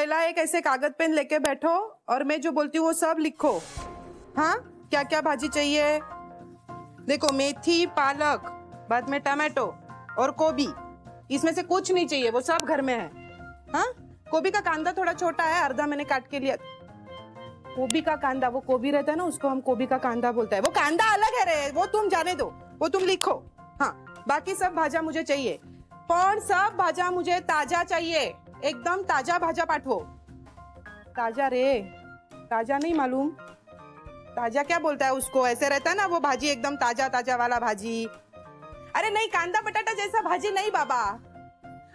पहला एक ऐसे कागज पेन लेके बैठो और मैं जो बोलती हूँ वो सब लिखो। हाँ, क्या क्या भाजी चाहिए? देखो, मेथी, पालक, बाद में टमाटो और गोभी। इसमें से कुछ नहीं चाहिए, वो सब घर में है। हाँ, गोभी का कांदा थोड़ा छोटा है, आधा मैंने काट के लिया। गोभी का कांदा, वो गोभी रहता है ना, उसको हम गोभी का कांदा बोलता है। वो कांदा अलग है रे, वो तुम जाने दो, वो तुम लिखो। हाँ, बाकी सब भाजा मुझे चाहिए, पर सब भाजा मुझे ताजा चाहिए, एकदम ताजा भाजा पाठवो। ताजा रे, ताजा नहीं मालूम? ताजा क्या बोलता है उसको? ऐसे रहता है ना वो भाजी, एकदम ताजा ताजा वाला भाजी। अरे नहीं, कांदा बटाटा जैसा भाजी नहीं बाबा।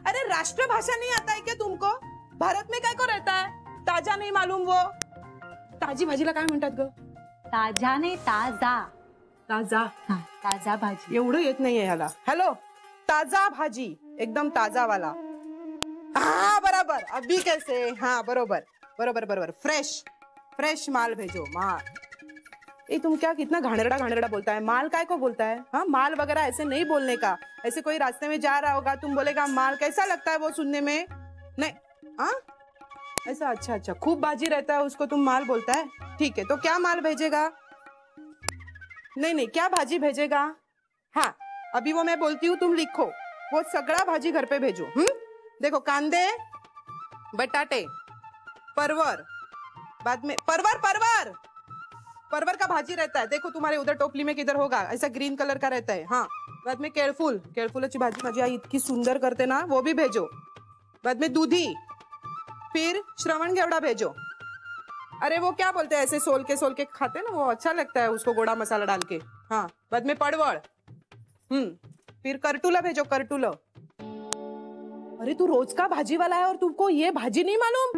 अरे राष्ट्रभाषा नहीं आता है क्या तुमको? भारत में काय को रहता है? ताजा नहीं मालूम वो? ताजी भाजीला काय म्हणतात ग? ताजा नाही, ताजा। ताजा? हाँ, ताजा भाजी। एवढं येत नाहीये ह्याला। हेलो, ताजा भाजी, एकदम ताजा वाला। हाँ बराबर, अभी कैसे? हाँ बरोबर बरोबर बरोबर, फ्रेश फ्रेश माल भेजो, माल। ये तुम क्या कितना घाणेरडा घाणेरडा बोलता है? माल काय को बोलता है? हाँ, माल वगैरह ऐसे नहीं बोलने का। ऐसे कोई रास्ते में जा रहा होगा, तुम बोलेगा माल, कैसा लगता है वो सुनने में? नहीं, हाँ ऐसा? अच्छा अच्छा, खूब भाजी रहता है उसको तुम माल बोलता है? ठीक है, तो क्या माल भेजेगा? नहीं नहीं, क्या भाजी भेजेगा? हाँ, अभी वो मैं बोलती हूँ, तुम लिखो, वो सगड़ा भाजी घर पे भेजो। देखो, कांदे, बटाटे, परवर, बाद में परवर परवर परवर का भाजी रहता है। देखो तुम्हारे उधर टोपली में किधर होगा, ऐसा ग्रीन कलर का रहता है। हाँ, बाद में केळफूल, केळफूलाची भाजी माझी आई इतकी सुंदर करते ना, वो भी भेजो। बाद में दूधी, फिर श्रवण घेवड़ा भेजो। अरे वो क्या बोलते हैं, ऐसे सोल के खाते ना, वो अच्छा लगता है उसको गोड़ा मसाला डाल के। हाँ, बाद में पड़वड़, फिर करटुला भेजो, करटुला। अरे तू रोज का भाजी वाला है और तुमको ये भाजी नहीं मालूम?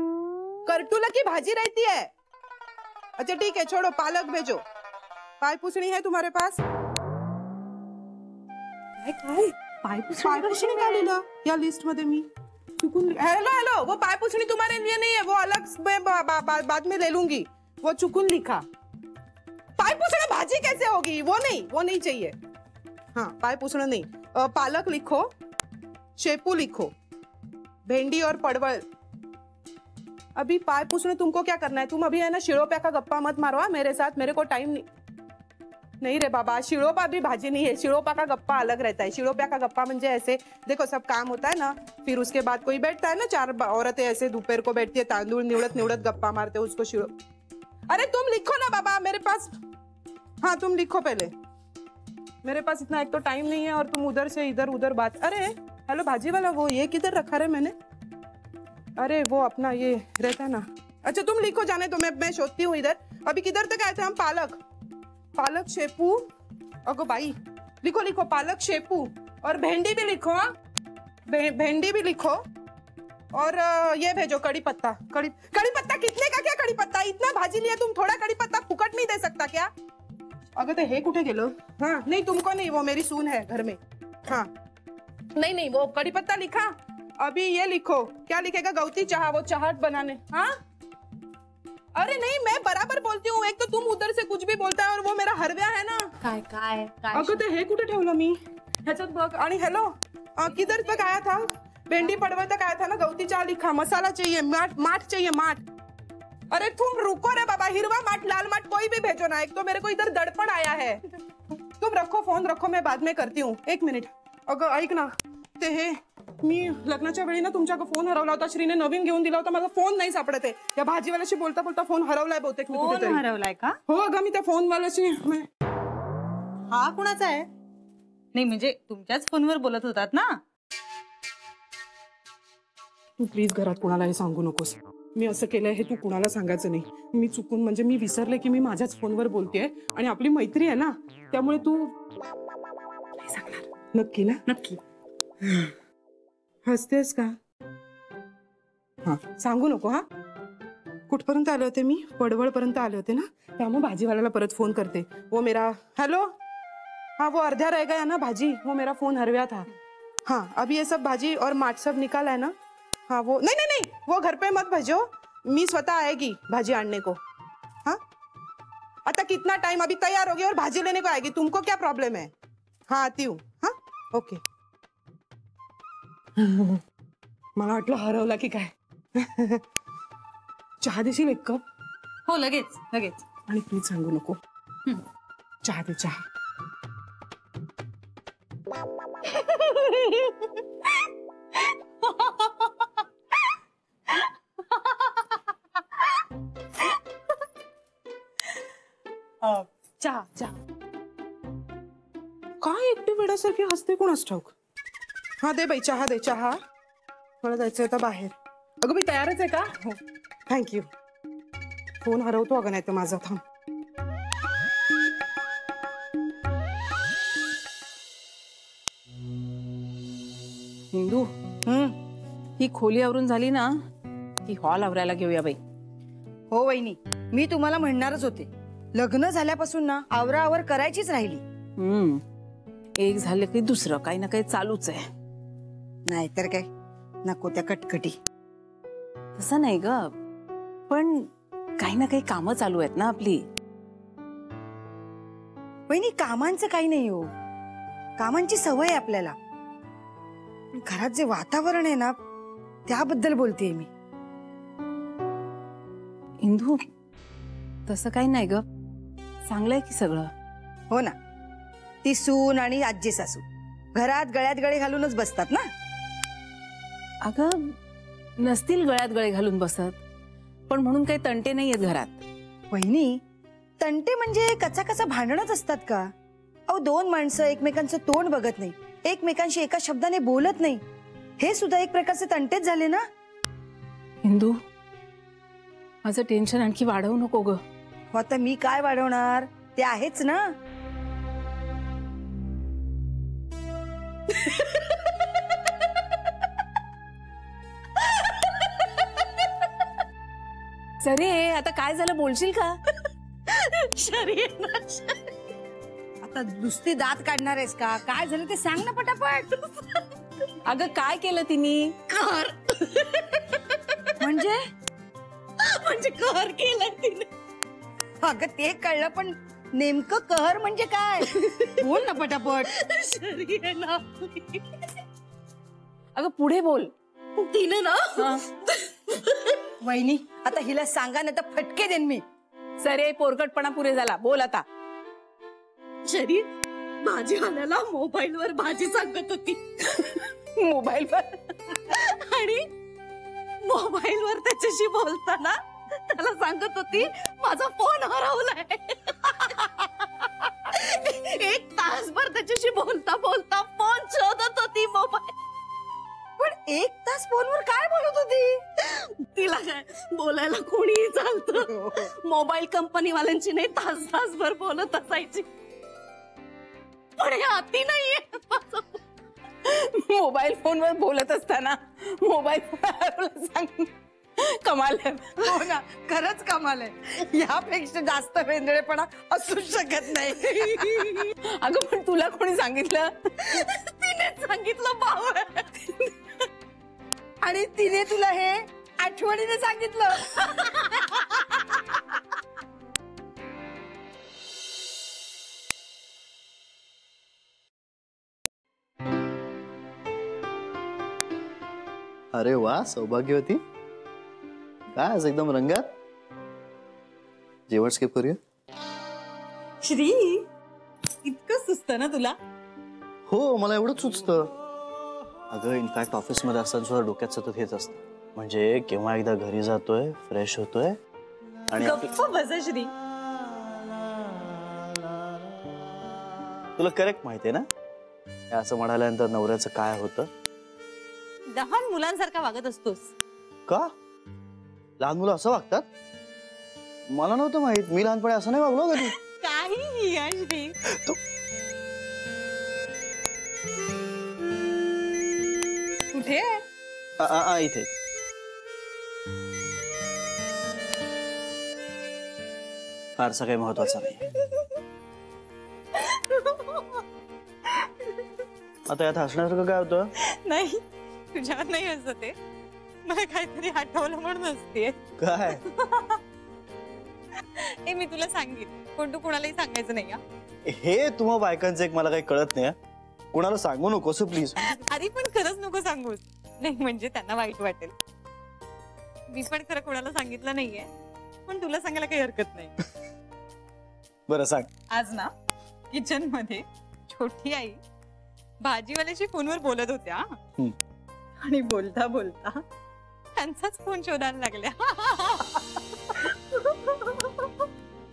करटुला की भाजी रहती है। अच्छा ठीक है, छोड़ो, पालक भेजो। पाय पुसणी है तुम्हारे पास? पाय पुसणी काढलेलं या लिस्ट मध्ये मी चुकून। हेलो हेलो, वो पाय पुसणी तुम्हारे लिए नहीं है, वो अलग मैं बाद में ले लूंगी। वो चुकून लिखा। पाय पुसणी भाजी कैसे होगी? वो नहीं चाहिए। हाँ, पाय पुसणी नहीं। पालक लिखो, शेपू लिखो, भेंडी और पड़वल। अभी पाय पुसने तुमको क्या करना है? तुम अभी है ना शिळोप्या का गप्पा मत मारो मेरे साथ, मेरे को टाइम नहीं रे बाबा। शिळोपा भी भाजी नहीं है, शिळोपा का गप्पा अलग रहता है। शिळोप्या का गप्पा म्हणजे ऐसे, देखो सब काम होता है ना, फिर उसके बाद कोई बैठता है ना, 4 औरतें ऐसे दोपहर को बैठती है, तांदूळ निवडत निवडत गप्पा मारते, उसको शिळो। अरे तुम लिखो ना बाबा मेरे पास। हाँ तुम लिखो पहले, मेरे पास इतना एक तो टाइम नहीं है, और तुम उधर से इधर उधर बात। अरे हेलो भाजी वाला, वो ये किधर रखा रे मैंने? अरे वो अपना ये रहता है ना। अच्छा तुम लिखो, जाने तो मैं शोधती हूँ इधर। अभी किधर तक आए थे हम? पालक शेपू। अगो भाई, लिखो लिखो, पालक शेपू, और भेंडी भी लिखो। हाँ, भेंडी भी लिखो, और ये भेजो कड़ी पत्ता। कड़ी पत्ता कितने का? क्या कड़ी पत्ता? इतना भाजी लिया तुम, थोड़ा कड़ी पत्ता फुकट नहीं दे सकता क्या? अगं ते हे कुठे गेलो? हाँ नहीं, तुमको नहीं, वो मेरी सून है घर में। हाँ नहीं, वो कड़ी पत्ता लिखा। अभी ये लिखो, क्या लिखेगा? गौती चाह, वो चाहट बनाने। हाँ, अरे नहीं, मैं बराबर बोलती हूँ। एक तो तुम उधर से कुछ भी बोलता है, और वो मेरा हरव्या है ना। काय अगं ते हे कुठे ठेवलं मी? ह्याच्यात बघ। आणि हेलो, किधर तक आया था? भेंडी पड़वल तक आया था ना। गौती चाह लिखा, मसाला चाहिए, माठ चाहिए, माठ। अरे तुम रुको रे बाबा, हिरवा माठ, लाल माठ कोई भी भेजो ना। एक तो मेरे को इधर दड़पण आया है। तुम रखो फोन, रखो, मैं बाद में करती हूँ, 1 मिनिट। अगं ऐक ना, ते हे मी लग्नाच्या वेळी ना तुमच्याकडे फोन हरवला होता, श्रीने नवीन घेऊन दिला होता, माझा फोन नाही सापडत आहे। या भाजीवाल्याशी बोलता बोलता फोन हरवलाय बहुतेक। फोन हरवलाय का? हो अगं, मी त्या फोनवाल्याशी। हा कुणाचा आहे? नाही म्हणजे तुमच्याच फोनवर बोलत होतात ना? तू प्लीज घरात कुणाला हे सांगू नकोस, मी असं केलंय हे तू कुणाला सांगायचं नाही। मी चुकून, म्हणजे मी विसरले की मी माझ्याच फोनवर बोलतेय, आणि आपली मैत्री आहे ना, त्यामुळे तू नाही सांगणार? नक्की ना? नक्की। हसतेस का? हाँ सांगू नको। हाँ, कुठपर्यंत आले होते मी? पडवळ पर्यंत आले होते ना, त्यामुळे भाजीवाल्याला परत फोन करते। वो मेरा, हेलो, हाँ वो अर्धा रह गया ना भाजी, वो मेरा फोन हरव्या था। हाँ अभी ये सब भाजी और माठ सब निकाला है ना। हाँ वो नहीं, वो घर पे मत भेजो, मी स्वतः आएगी भाजी आणने को। हाँ आता कितना टाइम? अभी तैयार होगी और भाजी लेने को आएगी, तुमको क्या प्रॉब्लम है? हाँ आती हूँ। हाँ ओके। मला वाटलं हरवला की काय। चहा देशील एक कप? हो लगेच लगेच. आणि प्लीज सांगू नको. हं. चहा दे चहा. चहा चहा. काय एकटी वेड्यासारखी हसते कोणास ठाऊक. हा दे बाई चहा दे चहा. मला जायचंय आता बाहेर. अगं मी तयारच आहे का? हो थँक्यू. फोन हरवतो अगं नाही तर माझा. थांब. हिंदू ही खोली आवरून झाली ना की हॉल आवरायला घेऊया बाई. हो वहिनी, मी तुम्हाला म्हणणारच होते. लग्न झाल्यापासून ना आवराआवर करायचीच राहिली. एक झालं की दुसरं काही ना काही चालूच आहे. नाहीतर काय, नको त्या कटकटी. तसं नाही ग, पण काही ना काही कामं चालू आहेत ना आपली. वहिनी कामांचं काही नाही हो, कामांची सवय आहे आपल्याला. पण घरात जे वातावरण आहे ना त्याबद्दल बोलतेय मी. इंदू तसं काही नाही ग, चांगलंय की सगळं. हो ना, ती सून आणि आजी सासू घरात गळ्यात गळे घालूनच बसतात ना. अगं नसतील गळ्यात गळे घालून बसत, पण म्हणून काही तंटे नाहीयेत घरात. वहिनी तंटे म्हणजे कचा कचा भांडणच असतात का? अहो दोन माणसं एकमेकांचं तोंड बघत नाही, एकमेकांशी एका शब्दाने बोलत नाही, हे सुद्धा एक प्रकारचे तंटेच झाले ना. इंदू माझं टेन्शन आणखी वाढवू नको ग. हो आता मी काय वाढवणार, ते आहेच ना. सरे आता काय झालं बोलशील का? आता नुसती दात काढणार आहेस का? काय झालं ते सांग ना पटापट. अगं काय केलं तिने? म्हणजे कहर केलाय तिने. अगं ते कळलं, पण नेमकं कहर म्हणजे काय? बोल ना पटापट. अगं पुढे बोल. तिने ना वहिनी आता हिला सांगा ना तर फटके देन मी. सरे पोरकटपणा पुरे झाला, बोल आता. शरी भाजीवाल्याला मोबाईलवर भाजी सांगत होती. मोबाईलवर? आणि मोबाईलवर त्याच्याशी बोलताना त्याला सांगत होती माझा फोन हरवलाय. एक तासभर त्याच्याशी बोलता बोलता फोन शोधत होती मोबाईल. पण एक तास फोनवर काय बोलत होती? तिला काय बोलायला कोणीही चालतं. मोबाईल कंपनीवाल्यांची नाही तासभर बोलत असायची. पण हे अति नाहीये. मोबाईल फोनवर बोलत असताना मोबाईल फोन सांग. कमाल आहे. हो ना, खरंच कमाल आहे. यापेक्षा जास्त वेंदळेपणा असूच शकत नाही. अगं पण तुला कोणी सांगितलं? तिने सांगितलं भाऊ. आणि तिने तुला हे आठवणीने सांगितलं. अरे वा सौभाग्यवती, काय आज एकदम रंगात. जेवण स्किप करूया? श्री इतकं सुचतं ना तुला? हो मला एवढंच सुचतं. अगं इनफॅक्ट ऑफिस मध्ये असताना सुद्धा डोक्यात सतत हेच असतं, म्हणजे केव्हा एकदा घरी जातोय, फ्रेश होतोय आणि गप्प बस श्री. तुला करेक्ट माहितीये ना हे असं म्हणाल्यानंतर नवऱ्याचं काय होतं? लहान मुलांसारखा वागत असतोस. का? लहान मुलं असं वागतात? मला नव्हतं माहित. मी लहानपणी असं नाही वागलो कधी. काही श्री कुठे? इथे फारसा काही महत्वाचा नाही. आता यात हसण्यासारखं काय होतं? नाही तुझ्यावर नाही असं, ते मला काहीतरी आठवलं म्हणून असते. काय? हे मी तुला सांगेन, पण तू कोणालाही सांगायचं नाही. हे तुम्हा बायकांचं एक मला काही कळत नाही. कुणाला सांगू नकोस प्लीज. आधी पण खरंच नको सांगूस, नाही म्हणजे त्यांना वाईट वाटेल. मी पण खरं कोणाला सांगितलं नाहीये, पण तुला सांगायला काही हरकत नाही. बरं सांग. आज ना किचन मध्ये छोटी आई भाजीवाल्याशी फोनवर बोलत होत्या आणि बोलता बोलता त्यांचाच फोन शोधायला लागल्या.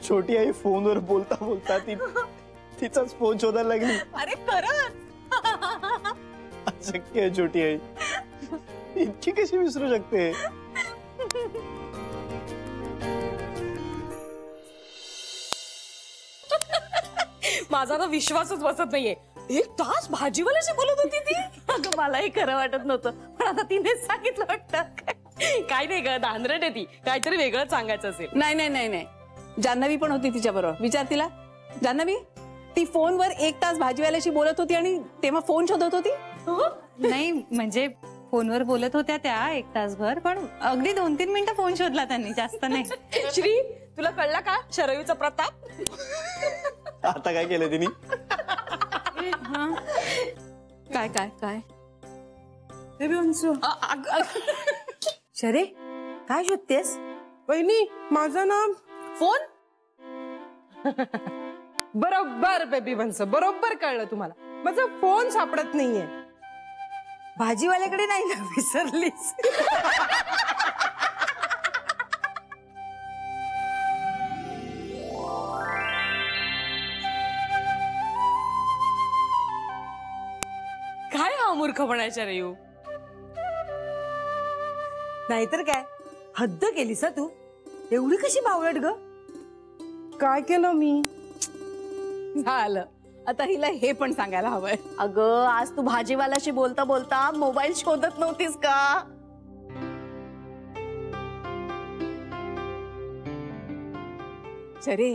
छोटी आई फोनवर बोलता बोलता तिचाच फोन शोधायला लागली. अरे खरंच. शक्य आहे छोटी आई इतकी कशी विसरू शकते. माझा ना विश्वासच बसत नाहीये. 1 तास भाजीवाल्याशी बोलत होती ती. अगं मलाही खरं वाटत नव्हतं, पण आता तिनेच सांगितलं वाटतं. काय नाही ग, धांदरट आहे ती, काहीतरी वेगळंच सांगायचं असेल. नाही नाही नाही नाही, जान्हवी पण होती तिच्या बरोबर. विचार तिला. जान्हवी, ती फोनवर 1 तास भाजीवाल्याशी बोलत होती आणि तेव्हा फोन शोधत होती. नाही म्हणजे फोनवर बोलत होत्या त्या 1 तासभर, पण अगदी 2-3 मिनिटं फोन शोधला त्यांनी, जास्त नाही. श्री, तुला कळला का शरयूचा प्रताप? आता काय केलं तिने? काय काय काय बेबी वंसू. शरे, काय शोधतेस? वहिनी, माझं नाम फोन. बरोबर बेबी वंस, बरोबर कळलं तुम्हाला. माझा फोन सापडत नाहीये. भाजीवाल्याकडे नाही ना, विसरलीस? काय हा मूर्खपणा शरयू? नाहीतर काय, हद्द केलीस हा तू. एवढी कशी बावळट ग? काय केलं मी? झालं, आता हिला हे पण सांगायला हवंय. अगं, आज तू भाजीवाल्याशी बोलता बोलता मोबाईल शोधत नव्हतीस का? शरे,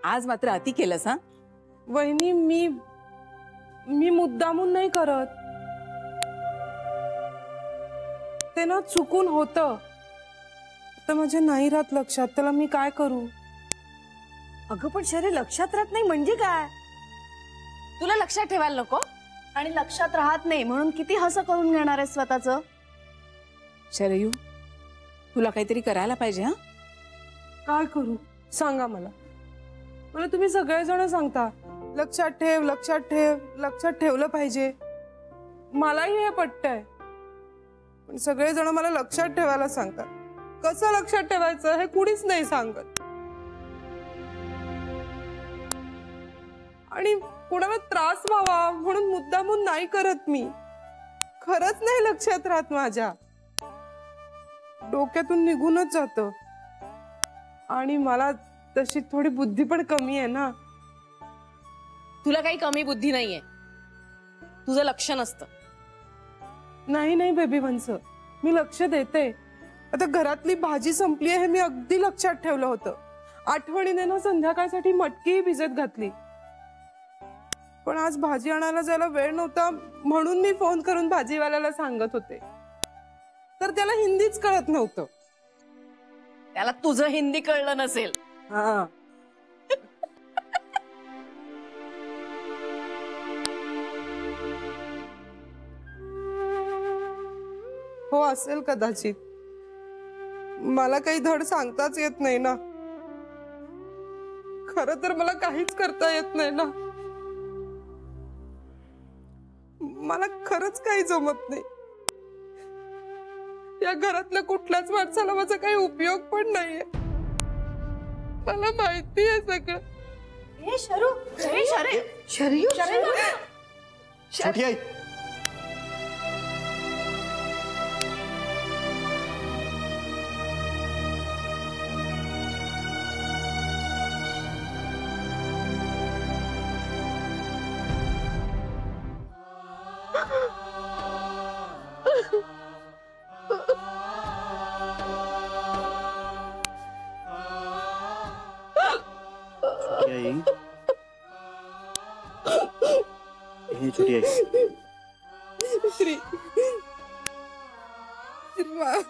आज मात्र अति केलंस हा. वहिनी, मी मुद्दामून नाही करत. ते ना चुकून होतं. तर माझ्या नाही राहत लक्षात. त्याला मी काय करू? अगं पण शरे, लक्षात राहत नाही म्हणजे काय? तुला लक्षात ठेवायला नको? आणि लक्षात राहत नाही म्हणून किती हसं करून घेणार आहे स्वतःचं? शरयू, तुला काहीतरी करायला पाहिजे. हा, काय करू सांगा मला. मला तुम्ही सगळेजण सांगता लक्षात ठेव, लक्षात ठेव, लक्षात ठेवलं पाहिजे. मलाही हे पटतंय, पण सगळेजण मला लक्षात ठेवायला सांगतात. कसं लक्षात ठेवायचं हे कुणीच नाही सांगत. आणि कुणाला त्रास व्हावा म्हणून मुद्दामून नाही करत मी. खरंच नाही लक्षात राहत माझ्या. डोक्यातून निघूनच जातं. आणि मला तशी थोडी बुद्धी पण कमी आहे ना. तुला काही कमी बुद्धी नाहीये, तुझं लक्ष नसतं. नाही नाही बेबी वंस, मी लक्ष देते. आता घरातली भाजी संपली आहे हे मी अगदी लक्षात ठेवलं होतं. आठवणीने ना संध्याकाळसाठी मटकीही भिजत घातली. पण आज भाजी आणायला जायला वेळ नव्हता म्हणून मी फोन करून भाजीवाल्याला सांगत होते. तर त्याला हिंदीच कळत नव्हतं. त्याला तुझं हिंदी कळलं नसेल. हा, हो असेल कदाचित. मला काही धड सांगताच येत नाही ना. खरं तर मला काहीच करता येत नाही ना. मला खरंच काही जमत नाही. या घरातल्या कुठल्याच माणसाला माझा काही उपयोग पण नाहीये. मला माहिती आहे सगळं. शरयू, छोटी आई, छोटी आई, श्री,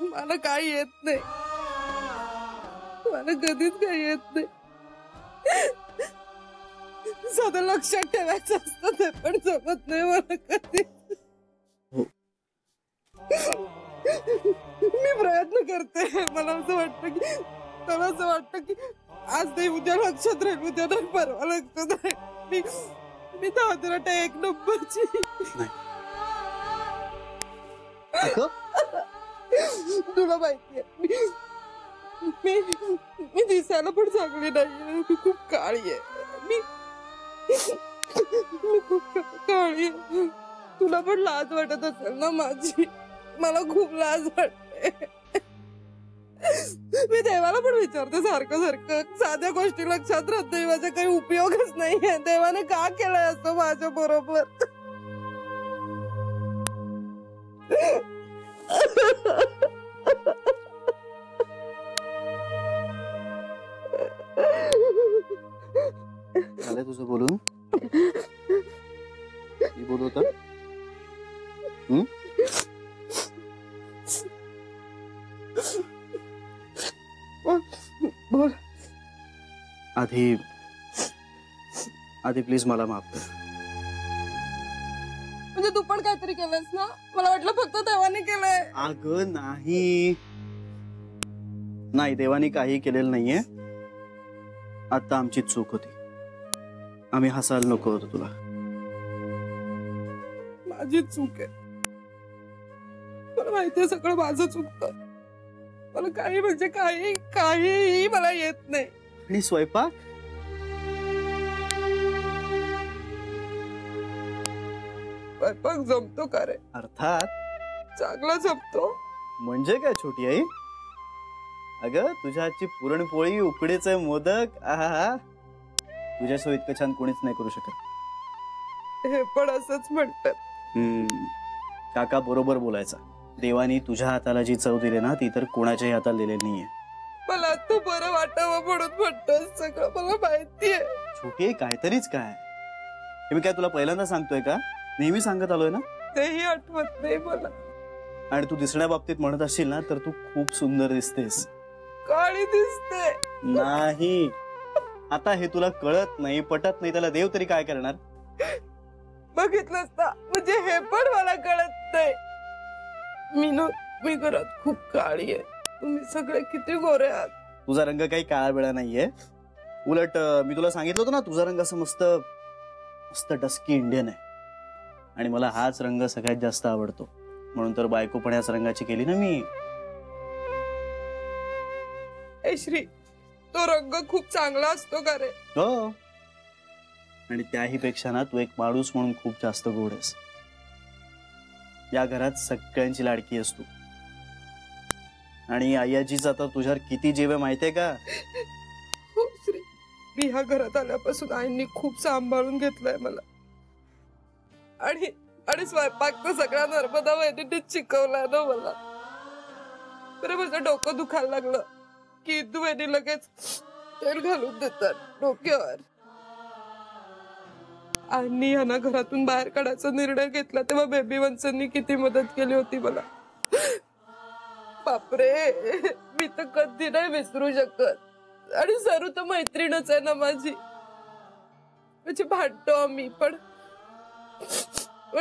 मला काही येत नाही. मला कधीच काही येत नाही. साधं लक्षात ठेवायचं असतं ते पण जमत नाही मला कधी. मी प्रयत्न करते. मला असं वाटतं की आज नाही उद्या लक्षात राहील, उद्या नाही परवा लक्षात राहील. मी दादराट एक नंबरची. अगं तुला माहितीये मी दिसायला पण चांगली नाही. मी खूप काळी आहे. मी खूप काळी आहे. तुला पण लाज वाटत असेल ना माझी. मला खूप लाज वाटते. मी देवाला पण विचारते सारखं साध्या गोष्टी लक्षात राहत नाही. माझा काही उपयोगच नाहीये. देवाने का केलंय असं माझ्या बरोबर. झालंय तुझं बोलून? मी बोलू तर बोल. आधी प्लीज मला माफ कर. म्हणजे तू पण काहीतरी केलंस ना? मला वाटलं फक्त देवाने केलंय. अगं नाही, देवाने काही केलेलं नाहीये. आता आमची चूक होती. आम्ही हसायला नको होतो तुला. माझी चूक आहे. मला माहितीये सगळं माझं चुकतं. मला काही म्हणजे काहीही मला येत नाही. आणि स्वयंपाक जमतो का रे? अर्थात चांगला जमतो. म्हणजे काय छोटी आई? अगं तुझ्या हातची पुरणपोळी, उकडीचे मोदक, आहा, तुझ्यासोबत इतकं छान कोणीच नाही करू शकत. हे पण असंच म्हणतात. काका बरोबर बोलायचा. देवानी तुझ्या हाताला जी चव दिली ना ती तर कोणाच्याही हाताला दिलेली नाहीये. मला आता बरं वाटावं म्हणून म्हणतोय सगळं. मला माहितीये. छोटी आई काहीतरीच काय. हे मी काय तुला पहिल्यांदा सांगतोय का? नेहमी सांगत आलोय ना. तेही आठवत नाही मला. आणि तू दिसण्या बाबतीत म्हणत असशील ना तर तू खूप सुंदर दिसतेस. काळी दिसते. नाही, आता हे तुला कळत नाही, पटत नाही, त्याला देव तरी काय करणार? बघितलंस ना, म्हणजे हे पण मला कळत नाही. मी घरात खूप काळी आहे. तुम्ही सगळे किती गोरे आहात. तुझा रंग काही काळा वेळा नाहीये. उलट मी तुला सांगितलं होतं ना तुझा रंग असं मस्त मस्त डस्की इंडियन आहे. आणि मला हाच रंग सगळ्यात जास्त आवडतो. म्हणून तर बायको पण याच रंगाची केली ना मी. ए श्री, तो रंग खूप चांगला असतो का रे? हो, आणि त्याही पेक्षा ना तू एक माणूस म्हणून खूप जास्त गोड आहेस. या घरात सगळ्यांची लाडकी आहेस तू. आणि आईजीचा आता तुझ्यावर किती जीव आहे माहितीये का? हो श्री, मी ह्या घरात आल्यापासून आईंनी खूप सांभाळून घेतलंय मला. आणि स्वयंपाक तर सगळ्या नर्मदा वहिनींनीच शिकवलाय ना मला. बरं माझं डोकं दुखायला लागलं की इंदू वहिनी लगेच तेल घालून देतात डोक्यावर. आणि ह्यांना घरातून बाहेर काढायचा निर्णय घेतला तेव्हा बेबी वंसांनी किती मदत केली होती मला. बापरे, मी तर कधी नाही विसरू शकत. आणि सरू तर मैत्रीणच आहे ना माझी. म्हणजे भांडतो आम्ही पण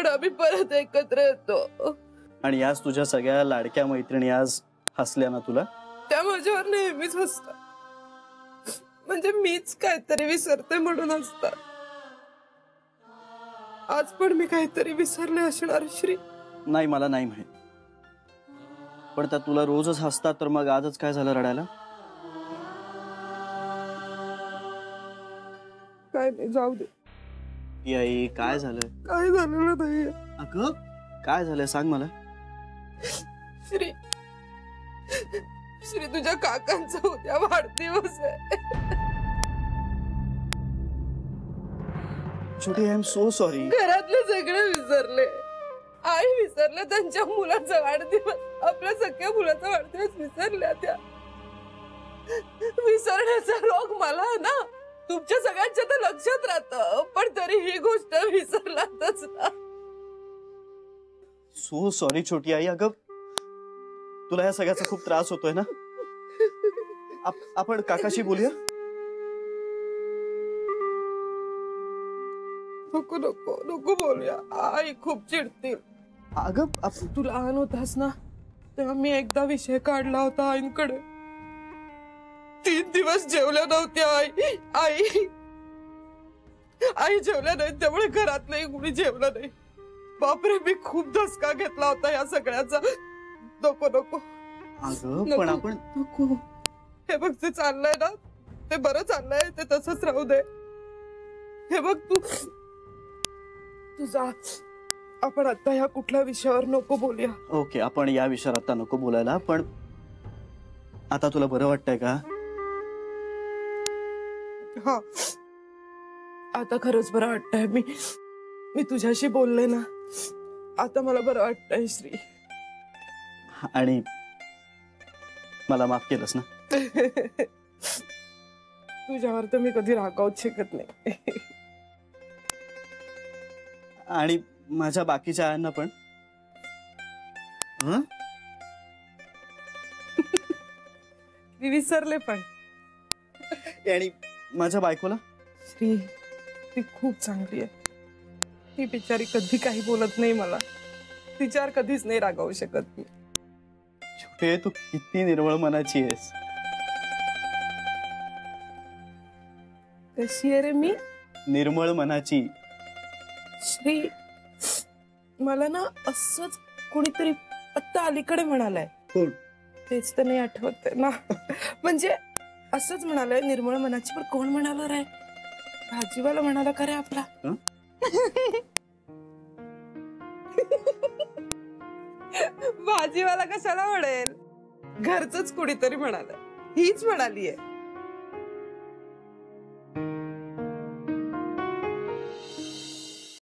आम्ही परत एकत्र येतो. आणि आज तुझ्या सगळ्या लाडक्या मैत्रिणी आज हसल्या ना तुला? त्या माझ्यावर नेहमीच हसतात. म्हणजे मीच काहीतरी विसरते म्हणून हसतात. आज पण मी काहीतरी विसरले असणार श्री. नाही, मला नाही माहित. पण त्या तुला रोजच हसतात तर मग आजच काय झालं रडायला? काय नाही, जाऊ दे. आई काय झालंय? काय झालेलं नाही. अगं काय झालंय सांग मला. श्री, तुझ्या काकांचा उद्या वाढदिवस आहे. छोटी, आय एम सो सॉरी. घरातले सगळे विसरले. आई विसरले त्यांच्या मुलाचा वाढदिवस. आपल्या सगळ्या मुलाचा वाढदिवस विसरल्या त्या. विसरण्याचा रोग मला ना. तुमच्या सगळ्यांच्या तर लक्षात राहतं, पण तरी ही गोष्ट विसरलातच ना. सो सॉरी छोटी आई. अगं तुला या सगळ्याचा खूप त्रास होतोय ना. आपण काकाशी बोलूया. नको बोलूया. आई खूप चिडतील. अगं तू लहान होतास ना तेव्हा मी एकदा विषय काढला होता आईंकडे. 3 दिवस जेवल्या नव्हत्या आई जेवल्या नाही, त्यामुळे घरात नाही कुणी जेवलं नाही. बापरे, मी खूप धसका घेतला होता या सगळ्याचा. नको नको अगं पण आपण नको. हे बघ जे चाललंय ना ते बरं चाललंय, ते तसंच राहू दे. हे बघ तू जा. आपण आता ह्या कुठल्या विषयावर नको बोलूया. ओके, आपण या विषयावर आता नको बोलायला. पण आता तुला बरं वाटतंय का? हा, आता खरंच बरं वाटतंय. मी तुझ्याशी बोलले ना, आता मला बरं वाटतंय श्री. आणि मला माफ केलंस ना? तुझ्यावर तर मी कधी रागावूच शकत नाही. आणि माझ्या बाकीच्या आयांना पण. हं? मी विसरले पण. आणि माझ्या बायकोला? श्री, ती खूप चांगली आहे. ती बिचारी कधी काही बोलत नाही मला. तिच्यावर कधीच नाही रागावू शकत मी. छोटे, तू किती निर्मळ मनाची आहेस. कशी आहे रे मी? निर्मळ मनाची. श्री, मला ना असंच कोणीतरी आत्ता अलीकडे म्हणालाय. कोण? तेच तर नाही आठवत ना. म्हणजे असंच म्हणालंय निर्मळ मनाची. पण कोण म्हणाला रे? भाजीवाला म्हणाला का रे आपला? भाजीवाला कशाला म्हणेल? घरचंच कुणीतरी म्हणाल. हीच म्हणालीये.